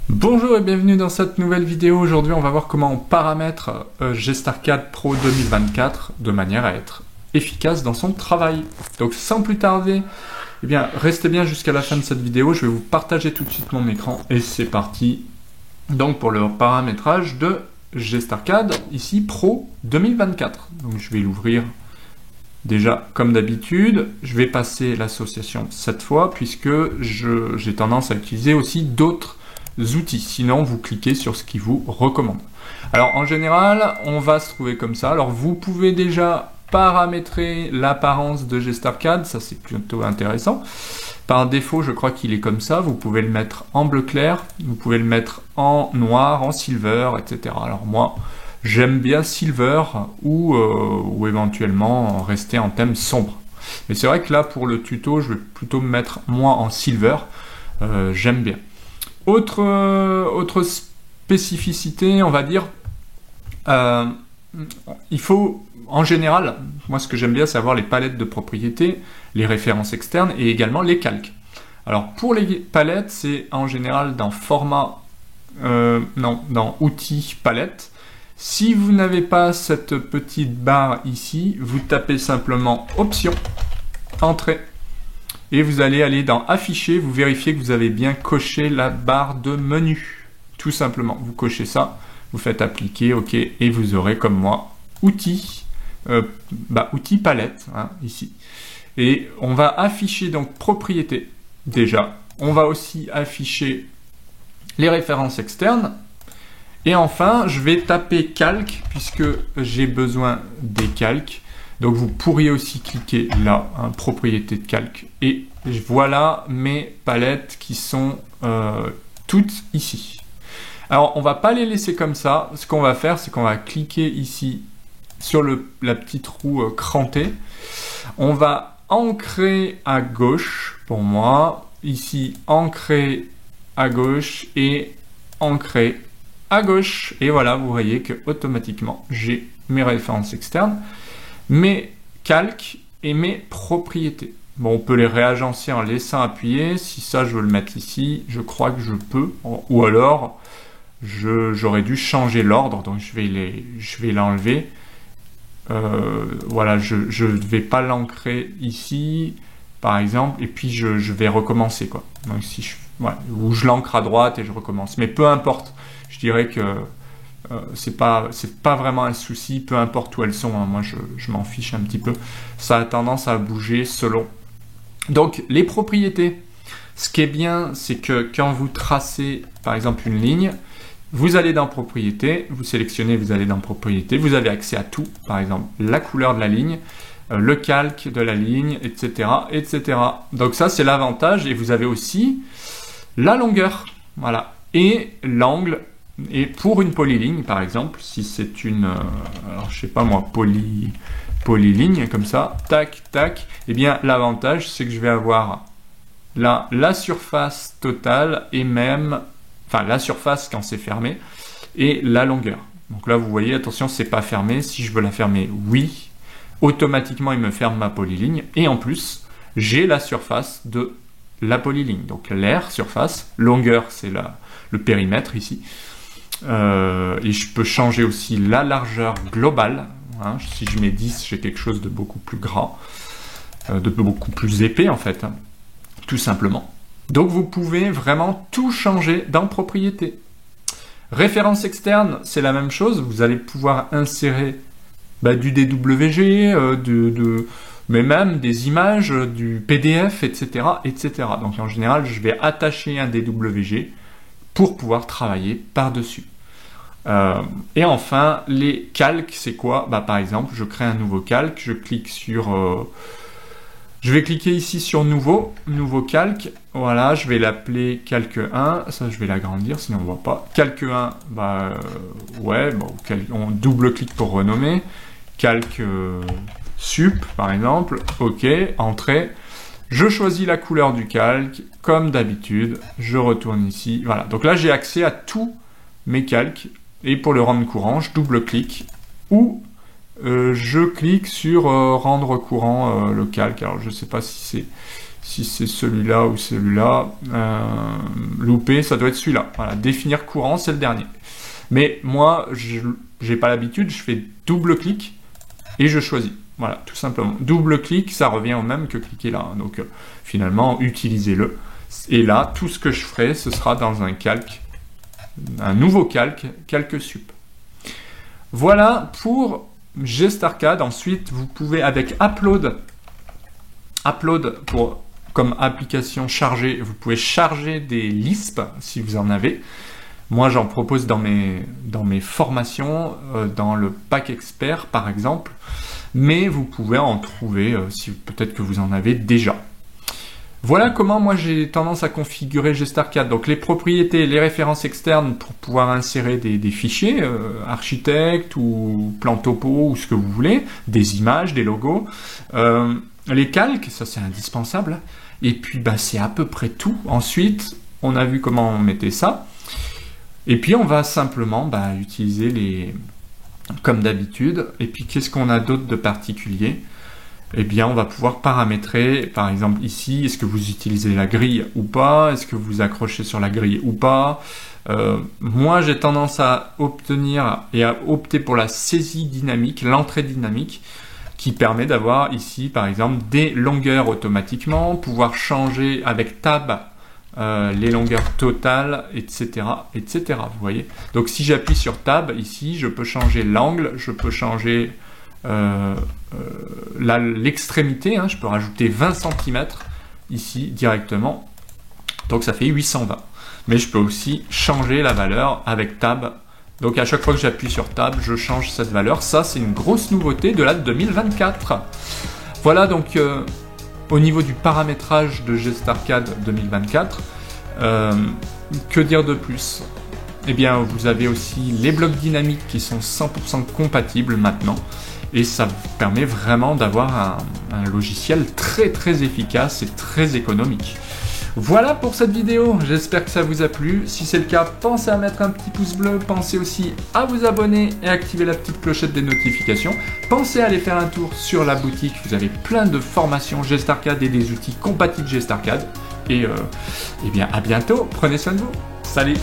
Bonjour et bienvenue dans cette nouvelle vidéo. Aujourd'hui on va voir comment on paramètre GStarCAD Pro 2024 de manière à être efficace dans son travail. Donc sans plus tarder, eh bien, restez bien jusqu'à la fin de cette vidéo. Je vais vous partager tout de suite mon écran et c'est parti. Donc pour le paramétrage de GStarCAD ici Pro 2024. Donc je vais l'ouvrir déjà comme d'habitude. Je vais passer l'association cette fois puisque j'ai tendance à utiliser aussi d'autres outils, sinon vous cliquez sur ce qui vous recommande. Alors en général, on va se trouver comme ça. Alors vous pouvez déjà paramétrer l'apparence de GStarCAD, ça c'est plutôt intéressant. Par défaut, je crois qu'il est comme ça. Vous pouvez le mettre en bleu clair, vous pouvez le mettre en noir, en silver, etc. Alors moi, j'aime bien silver ou éventuellement rester en thème sombre. Mais c'est vrai que là, pour le tuto, je vais plutôt me mettre moi en silver. J'aime bien. Autre spécificité, on va dire, il faut, en général, moi ce que j'aime bien, c'est avoir les palettes de propriétés, les références externes et également les calques. Alors pour les palettes, c'est en général dans format, dans outils palette. Si vous n'avez pas cette petite barre ici, vous tapez simplement option, entrée. Et vous allez aller dans afficher, vous vérifiez que vous avez bien coché la barre de menu. Tout simplement, vous cochez ça, vous faites appliquer, ok, et vous aurez comme moi, outils, outils palette, hein, ici. Et on va afficher donc propriété, déjà. On va aussi afficher les références externes. Et enfin, je vais taper calque, puisque j'ai besoin des calques. Donc vous pourriez aussi cliquer là, hein, propriété de calque, et voilà mes palettes qui sont toutes ici. Alors on va pas les laisser comme ça, ce qu'on va faire c'est qu'on va cliquer ici sur la petite roue crantée, on va ancrer à gauche pour moi, ici ancrer à gauche et ancrer à gauche, et voilà, vous voyez que automatiquement j'ai mes références externes, mes calques et mes propriétés. Bon, on peut les réagencer en laissant appuyer. Si ça, je veux le mettre ici, je crois que je peux. Ou alors, j'aurais dû changer l'ordre, donc je vais l'enlever. Voilà, je ne vais pas l'ancrer ici, par exemple, et puis je vais recommencer, quoi. Donc si ou je l'ancre à droite et je recommence. Mais peu importe, je dirais que c'est pas vraiment un souci, peu importe où elles sont, hein. Moi je m'en fiche un petit peu, ça a tendance à bouger selon. Donc les propriétés, ce qui est bien, c'est que quand vous tracez par exemple une ligne, vous allez dans propriétés, vous sélectionnez, vous allez dans propriétés, vous avez accès à tout, par exemple la couleur de la ligne, le calque de la ligne, etc., etc. Donc ça c'est l'avantage, et vous avez aussi la longueur, voilà, et l'angle. Et pour une polyligne, par exemple, si c'est une, alors je sais pas moi, polyligne, comme ça, tac, tac, eh bien l'avantage c'est que je vais avoir là la surface totale et même, enfin la surface quand c'est fermé, et la longueur. Donc là vous voyez, attention, c'est pas fermé, si je veux la fermer, oui, automatiquement il me ferme ma polyligne, et en plus, j'ai la surface de la polyligne, donc l'air, surface, longueur c'est le périmètre ici. Et je peux changer aussi la largeur globale, hein. Si je mets 10, j'ai quelque chose de beaucoup plus grand, de beaucoup plus épais en fait, hein, tout simplement. Donc vous pouvez vraiment tout changer dans propriété. Référence externe, c'est la même chose, vous allez pouvoir insérer du DWG, mais même des images, du PDF, etc., etc. Donc en général, je vais attacher un DWG pour pouvoir travailler par-dessus. Et enfin, les calques, c'est quoi? Par exemple, je crée un nouveau calque, je clique sur... je vais cliquer ici sur nouveau calque, voilà, je vais l'appeler calque 1, ça je vais l'agrandir, sinon on ne voit pas. Calque 1, on double-clique pour renommer. Calque sup, par exemple, ok, entrée. Je choisis la couleur du calque, comme d'habitude, je retourne ici, voilà. Donc là, j'ai accès à tous mes calques, et pour le rendre courant, je double-clique, ou je clique sur rendre courant le calque. Alors, je ne sais pas si si c'est celui-là ou celui-là. Loupé, ça doit être celui-là. Voilà, définir courant, c'est le dernier. Mais moi, je n'ai pas l'habitude, je fais double-clic et je choisis. Voilà, tout simplement. Double-clic, ça revient au même que cliquer là. Donc, finalement, utilisez-le. Et là, tout ce que je ferai, ce sera dans un calque, un nouveau calque sup. Voilà pour GestArcade. Ensuite, vous pouvez avec Upload comme application chargée, vous pouvez charger des Lisp si vous en avez. Moi, j'en propose dans mes formations, dans le pack expert par exemple, mais vous pouvez en trouver si peut-être que vous en avez déjà. Voilà comment moi j'ai tendance à configurer GestArcade. Donc les propriétés, les références externes pour pouvoir insérer des fichiers, architecte ou plan topo ou ce que vous voulez, des images, des logos, les calques, ça c'est indispensable. Et puis bah, c'est à peu près tout. Ensuite, on a vu comment on mettait ça. Et puis on va simplement utiliser comme d'habitude. Et puis qu'est-ce qu'on a d'autre de particulier? Eh bien, on va pouvoir paramétrer, par exemple ici, est-ce que vous utilisez la grille ou pas? Est-ce que vous accrochez sur la grille ou pas? Moi, j'ai tendance à obtenir et à opter pour la saisie dynamique, l'entrée dynamique, qui permet d'avoir ici, par exemple, des longueurs automatiquement, pouvoir changer avec Tab les longueurs totales, etc., etc. Vous voyez? Donc, si j'appuie sur Tab, ici, je peux changer l'angle, je peux changer l'extrémité, je peux rajouter 20 cm ici directement, donc ça fait 820. Mais je peux aussi changer la valeur avec Tab. Donc à chaque fois que j'appuie sur Tab, je change cette valeur. Ça, c'est une grosse nouveauté de la 2024. Voilà donc au niveau du paramétrage de GestArcade 2024. Que dire de plus? Eh bien, vous avez aussi les blocs dynamiques qui sont 100% compatibles maintenant. Et ça vous permet vraiment d'avoir un logiciel très très efficace et très économique. Voilà pour cette vidéo, j'espère que ça vous a plu. Si c'est le cas, pensez à mettre un petit pouce bleu, pensez aussi à vous abonner et activer la petite clochette des notifications. Pensez à aller faire un tour sur la boutique, vous avez plein de formations GestArcade et des outils compatibles GestArcade. Et bien à bientôt, prenez soin de vous, salut!